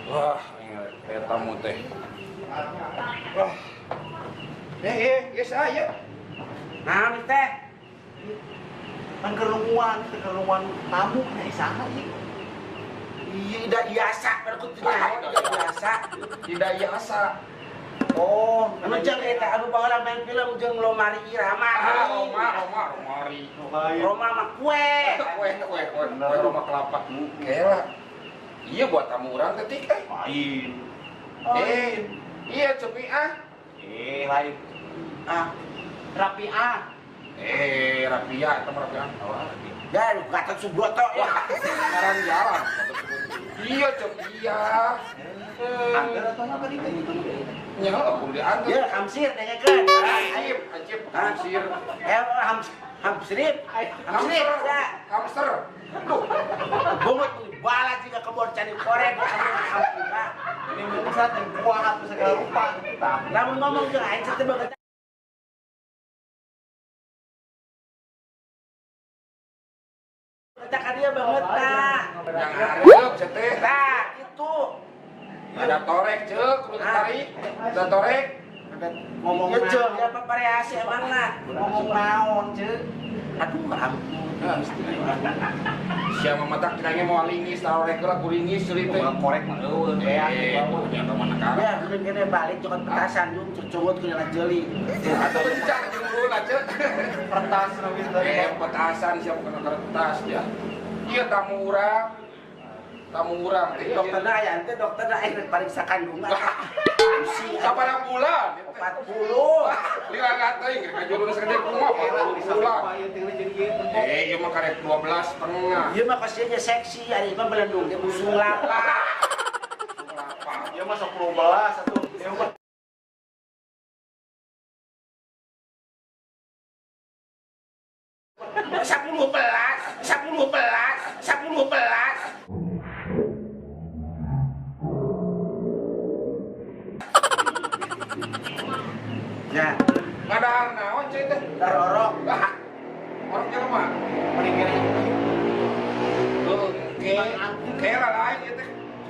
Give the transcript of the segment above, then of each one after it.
Wah, kayak tamu teh. Wah. Saya. Nah, teh. Kan kerumuan tamu nih sana sih. Iya, tidak biasa, Tidak biasa. Oh, anu jeung eta anu baheula main film jeung Lomari Irama. Romari. Roma mah kue. Kue Roma kelapa. Kela. Iya buat tamu urang teh tik Lain. Iya cepi ah. Lain. Rapi Rapia, itu Rapia. Ya, Gatot Subroto ya. Sekarang jalan. Iya cepi ya. Angger atau apa di itu? Ya, aku diantar. Ya, hamsir dengekeun. Anjir, hamsir. Hamsir ya. Hamster. Duh, Bungut bala juga kebon cari korek hamsir. Ini mungkin saat yang kuat segala rupa. Lamun ngomong jeung aing teh banget. Kita dia banget tak. yang hareup cenah. Nah, itu. Ada torek ceuk, kudu tarik. Ada torek. Ngomong Ya jeung ya variasi emangna. ngomong naon, Cek. Aduh, ampun. Siapa matak kiranya mau lingis, taruh rekor kuringis cerita. Korek mah eueun Punya mana kan? Ya, geuning kene balik cokot petasan jeung cungut kena jeuli. Atau bencang dulu aja. kertas nabi Petasan siapa kena kertas ya. Iya tamu urang. Dokterna aya teh dokterna aing pariksa kandungan. Sabaraha bulan? 40. Lila teuing kajurun segede kumaha 40 bulan. Ieu mah karek 12,5. Ieu mah kasihannya seksi, ari mah belendung ge busung lapa. ya masuk 12 satu ya mah 10 belas. Ya, Ngadahar naon cai teh? darorok. Orang jelema. Kayak lain ieu teh.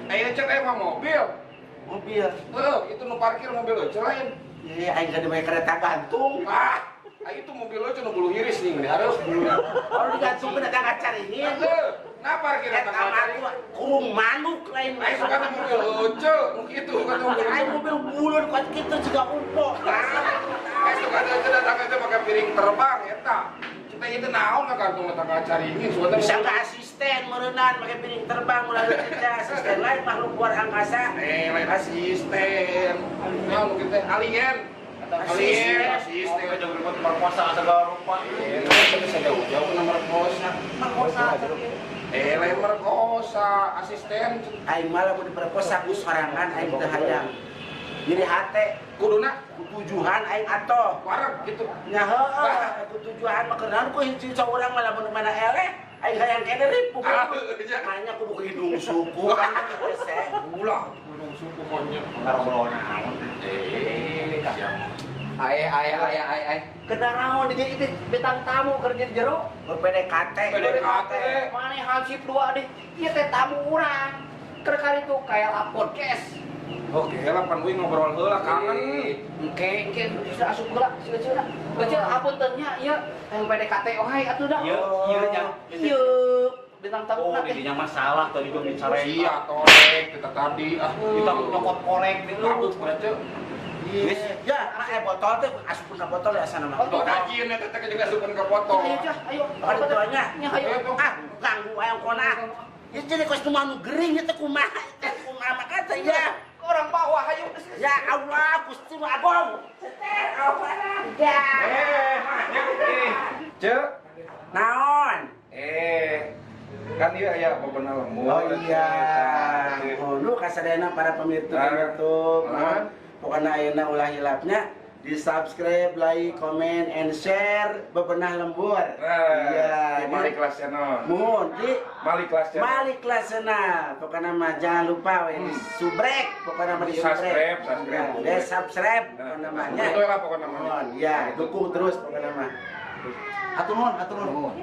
Aya cek aya mobil. Mobil. Itu nu parkir mobil eueuh lain. Iya, aing kada bae kereta gantung. Itu mobil eueuh nu bulu hiris nih, harus bulu. Kalau digantung ke datang acar ini. Nah parkir Eta mah kurung manuk lain. Ayo suka mobil lucu, gitu kan mobil. Aing mobil bulun kan kitu juga umpo. Ayo suka datang aja pakai piring terbang eta. Kita itu naon ka kantung datang cari ini sebenarnya Bisa nggak asisten merenang pakai piring terbang melalui kita asisten lain makhluk luar angkasa. lain asisten. Naon kita alien. Asisten. udah berbuat perkosa segala rupa Bisa jauh nomor perkosa lain merkosa, asisten. Aing malah mau diperkosa ku sorangan aing teu hayang. Jadi hate Kuduna tujuan aing atoh. wareg gitu. Nya heueuh, tujuan mah kenaon ku hiji saurang malah mun mana eleh aing hayang kene ripu. Makanya kudu ke hidung suku kan hese. Ulah, gunung suku monyet. ngarobrol naon Ay. kena naon di itu betang tamu kerja di jero PDKT. mana hansip dua deh iya teh tamu urang kerkali tuh kayak lapor podcast Oke, lah pan ngobrol heula kangen. Engke bisa asup geula siga-siga. Baca apuntennya ieu yang PDKT ohay atuh dah. Ieu bintang tamu Oh, didinya masalah tadi gue bicara Iya, torek kita tadi. kita nyokot korek di lu. Takut baca. Ya, botol teh asupun ka botol ya asana mah. Tuh rajin eta teh juga sukeun ka foto. Ayo. Ada tuanya. Ayo. Ganggu ayam kona. Ya jadi kos nu gering itu kumaha maka teh ya. Orang bawah ayo. Ya Allah, Gusti Agung. Ya. Cek. Naon? Kan dia aya bebenah lembut. Oh iya. Oh, lu kasadayana para pemirsa YouTube. Pokoknya ayeuna ulah hilapnya di subscribe, like, comment, and share bebenah lembur. Iya, Malik Kelas Channel. Mohon di Malik Kelas Channel. Malik Kelas Channel. Pokoknya mah jangan lupa di subrek. Pokoknya mah di subrek. Subscribe. Subscribe namanya. Itu lah pokoknya namanya. Ya, dukung terus pokoknya mah. Atur nuhun.